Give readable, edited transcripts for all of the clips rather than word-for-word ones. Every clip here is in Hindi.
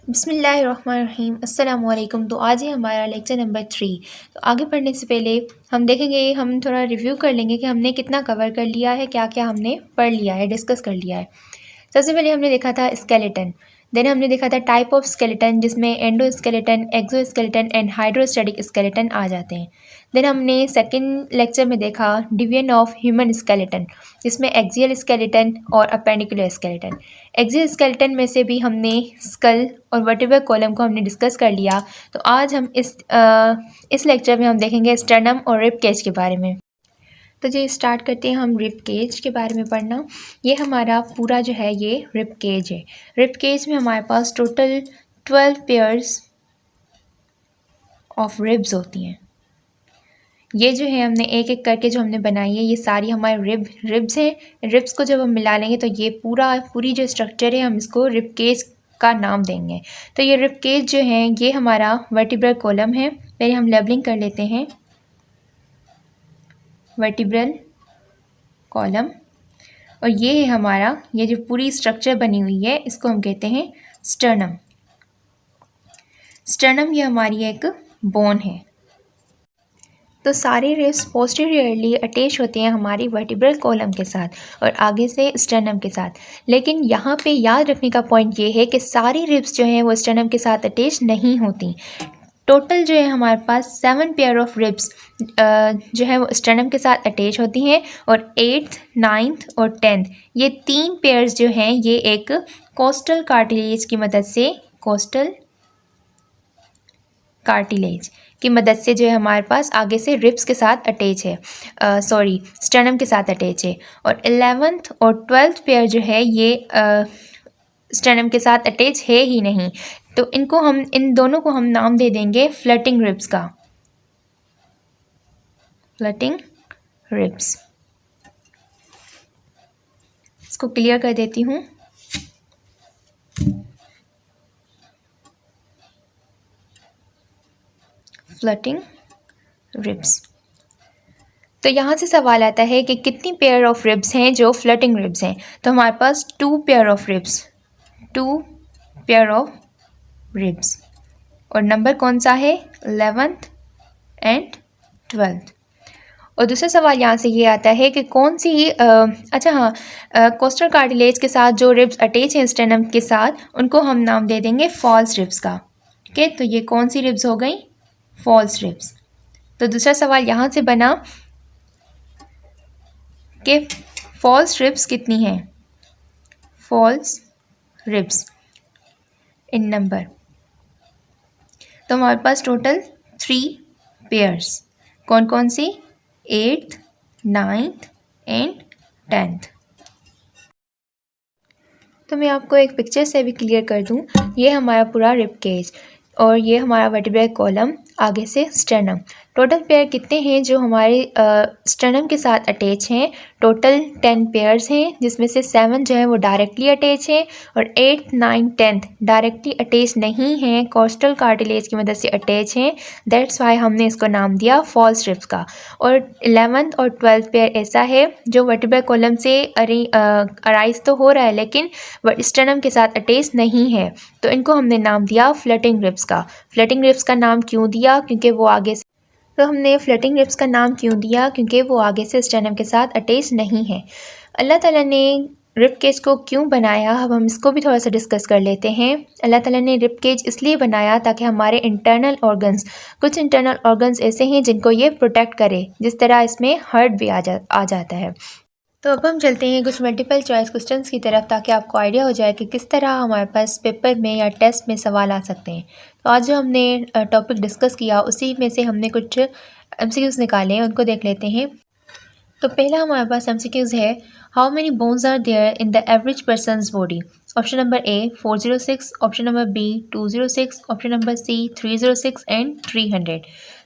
बिस्मिल्लाहिर्रहमानिर्रहीम अस्सलाम वालेकुम। तो आज है हमारा लेक्चर नंबर 3। तो आगे पढ़ने से पहले हम देखेंगे, हम थोड़ा रिव्यू कर लेंगे कि हमने कितना कवर कर लिया है, क्या क्या हमने पढ़ लिया है, डिस्कस कर लिया है। सबसे पहले हमने देखा था स्केलेटन, देन हमने देखा था टाइप ऑफ स्केलेटन जिसमें endoskeleton, exoskeleton and hydrostatic skeleton आ जाते हैं। देन हमने सेकंड लेक्चर में देखा डिवीजन ऑफ ह्यूमन स्केलेटन जिसमें एक्सियल स्केलेटन और अपेंडिकुलर स्केलेटन। एक्सियल स्केलेटन में से भी हमने स्कल और वर्टिब्रल कॉलम को हमने डिस्कस कर लिया। तो आज हम इस लेक्चर में हम देखेंगे स्टर्नम और रिब केज के बारे में। तो जी स्टार्ट करते हैं हम रिब केज के बारे में पढ़ना। ये हमारा पूरा जो है ये रिब केज है। रिब केज में हमारे पास टोटल 12 पेयर्स ऑफ रिब्स होती हैं। ये जो है हमने एक एक करके जो हमने बनाई है ये सारी हमारे रिब्स हैं। रिब्स को जब हम मिला लेंगे तो ये पूरी जो स्ट्रक्चर है हम इसको रिब केज का नाम देंगे। तो ये रिब केज जो है ये हमारा वर्टिब्रल कॉलम है। पहले हम लेबलिंग कर लेते हैं, वर्टिब्रल कॉलम। और ये है हमारा, ये जो पूरी स्ट्रक्चर बनी हुई है इसको हम कहते हैं स्टर्नम। स्टर्नम ये हमारी एक बोन है। तो सारे रिब्स पोस्टीरियरली अटैच होते हैं हमारी वर्टिब्रल कॉलम के साथ और आगे से स्टर्नम के साथ। लेकिन यहाँ पे याद रखने का पॉइंट ये है कि सारी रिब्स जो हैं वो स्टर्नम के साथ अटैच नहीं होती। टोटल जो है हमारे पास 7 पेयर ऑफ रिब्स जो है वो स्टर्नम के साथ अटैच होती हैं और 8th, 9th और 10th ये 3 पेयर्स जो हैं ये एक कोस्टल कार्टिलेज की मदद से, कोस्टल कार्टिलेज की मदद से जो है हमारे पास आगे से रिब्स के साथ अटैच है, स्टर्नम के साथ अटैच है। और 11th और 12th पेयर जो है ये स्टर्नम के साथ अटैच है ही नहीं। तो इन दोनों को हम नाम दे देंगे फ्लटिंग रिब्स का, फ्लटिंग रिब्स। इसको क्लियर कर देती हूँ। Flirting ribs. तो यहाँ से सवाल आता है कि कितनी पेयर ऑफ रिब्स हैं जो फ्लटिंग रिब्स हैं। तो हमारे पास 2 pair of ribs, 2 pair of ribs. और नंबर कौन सा है, 11th एंड 12th। और दूसरा सवाल यहाँ से ये आता है कि कौन सी कोस्टल कार्टिलेज के साथ जो रिब्स अटैच हैं स्टर्नम के साथ उनको हम नाम दे देंगे फॉल्स रिब्स का। ठीक है, तो ये कौन सी रिब्स हो गई, फॉल्स रिब्स। तो दूसरा सवाल यहाँ से बना कि फॉल्स रिब्स कितनी हैं, फॉल्स रिब्स इन नंबर। तो हमारे पास टोटल 3 पेयर्स, कौन कौन सी, 8th, 9th एंड 10th। तो मैं आपको एक पिक्चर से भी क्लियर कर दूं, ये हमारा पूरा रिब केज और ये हमारा वर्टिब्रल कॉलम, आगे से स्टर्नम। टोटल पेयर कितने हैं जो हमारे स्टर्नम के साथ अटैच हैं, टोटल 10 पेयर्स हैं जिसमें से 7 जो है वो डायरेक्टली अटैच हैं और 8th, 9th, 10th directly attach नहीं हैं, कोस्टल कार्टिलेज की मदद से अटैच हैं। दैट्स वाई हमने इसको नाम दिया फॉल्स रिब्स का। और 11th और 12th पेयर ऐसा है जो वर्टिब्रल कॉलम से अराइज तो हो रहा है लेकिन स्टर्नम के साथ अटैच नहीं है, तो इनको हमने नाम दिया फ्लटिंग रिब्स का। फ्लटिंग रिब्स का नाम क्यों दिया, क्योंकि वो आगे से, तो हमने फ्लटिंग रिब्स का नाम क्यों दिया, क्योंकि वो आगे से स्टर्नम के साथ अटैच नहीं है। अल्लाह ताला ने रिब केज को क्यों बनाया, अब हम इसको भी थोड़ा सा डिस्कस कर लेते हैं। अल्लाह ताला ने रिब केज इसलिए बनाया ताकि हमारे इंटरनल ऑर्गन्स, कुछ इंटरनल ऑर्गन्स ऐसे हैं जिनको ये प्रोटेक्ट करे, जिस तरह इसमें हार्ट भी आ जाता है। तो अब हम चलते हैं कुछ मल्टीपल चॉइस क्वेश्चंस की तरफ ताकि आपको आइडिया हो जाए कि किस तरह हमारे पास पेपर में या टेस्ट में सवाल आ सकते हैं। तो आज जो हमने टॉपिक डिस्कस किया उसी में से हमने कुछ MCQs निकाले हैं, उनको देख लेते हैं। तो पहला हमारे पास MCQs है, how many bones are there in the average person's body. Option number A 406, option number B 206, option number C 306 and 300।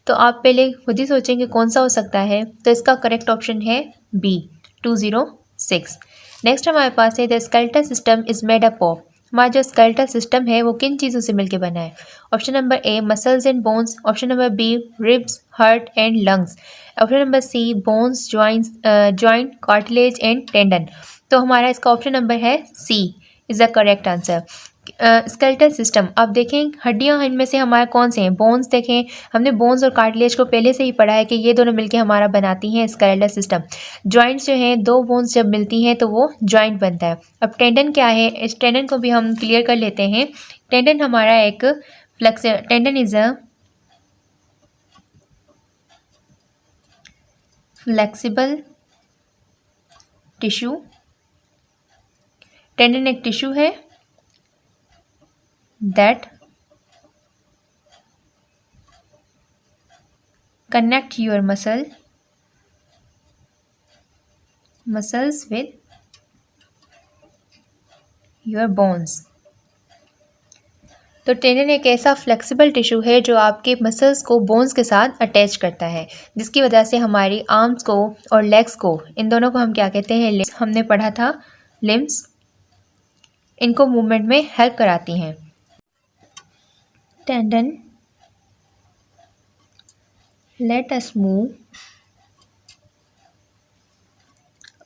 तो आप पहले खुद ही सोचेंगे कौन सा हो सकता है, तो इसका करेक्ट ऑप्शन है बी 206। नेक्स्ट हमारे पास है the skeletal system is made up of. हमारा जो स्केलेटल सिस्टम है वो किन चीज़ों से मिलकर बना है। Option number A muscles and bones, option number B ribs, heart and lungs, option number C bones, joint, cartilage and tendon. तो हमारा इसका ऑप्शन नंबर है C is the correct answer. Skeletal system, अब देखें हड्डियां इनमें से हमारे कौन से हैं। बोन्स देखें, हमने बोन्स और कार्टिलेज को पहले से ही पढ़ा है कि ये दोनों मिलके हमारा बनाती हैं स्केलेटल सिस्टम। जॉइंट्स जो हैं, दो बोन्स जब मिलती हैं तो वो जॉइंट बनता है। अब टेंडन क्या है, इस टेंडन को भी हम क्लियर कर लेते हैं। टेंडन हमारा एक tendon is a flexible tissue. Tendon एक टिश्यू है that connect your muscles with your bones। तो टेंडन एक ऐसा फ्लेक्सिबल टिश्यू है जो आपके मसल्स को बोन्स के साथ अटैच करता है, जिसकी वजह से हमारी आर्म्स को और लेग्स को, इन दोनों को हम क्या कहते हैं, लिम्स। हमने पढ़ा था लिम्स, इनको मूवमेंट में हेल्प कराती हैं। Tendon let us move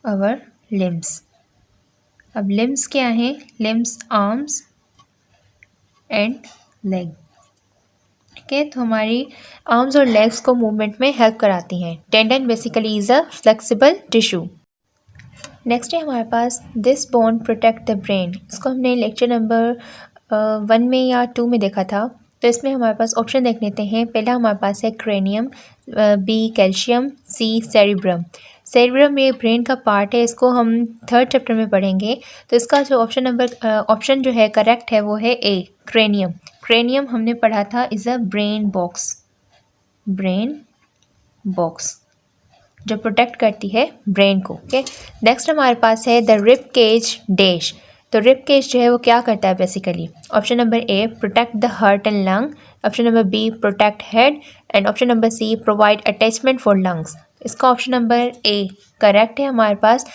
our limbs। अब limbs क्या हैं, limbs arms and leg। ठीक है, तो हमारी आर्म्स और लेग्स को मूवमेंट में हेल्प कराती हैं। Tendon basically is a flexible tissue. Next है हमारे पास this bone protect the brain. इसको हमने लेक्चर नंबर 1 में या 2 में देखा था। तो इसमें हमारे पास ऑप्शन देख लेते हैं। पहला हमारे पास है क्रेनियम, बी कैल्शियम, सी सेरिब्रम। सेरिब्रम ये ब्रेन का पार्ट है, इसको हम 3rd चैप्टर में पढ़ेंगे। तो इसका जो ऑप्शन जो है करेक्ट है वो है ए क्रेनियम। क्रेनियम हमने पढ़ा था इज़ अ ब्रेन बॉक्स जो प्रोटेक्ट करती है ब्रेन को। ओके, नेक्स्ट हमारे पास है द रिब केज डैश। तो रिब केज जो है वो क्या करता है basically. Option number A protect the heart and lung, option number B protect head, and option number C provide attachment for lungs. इसका ऑप्शन नंबर ए करेक्ट है हमारे पास,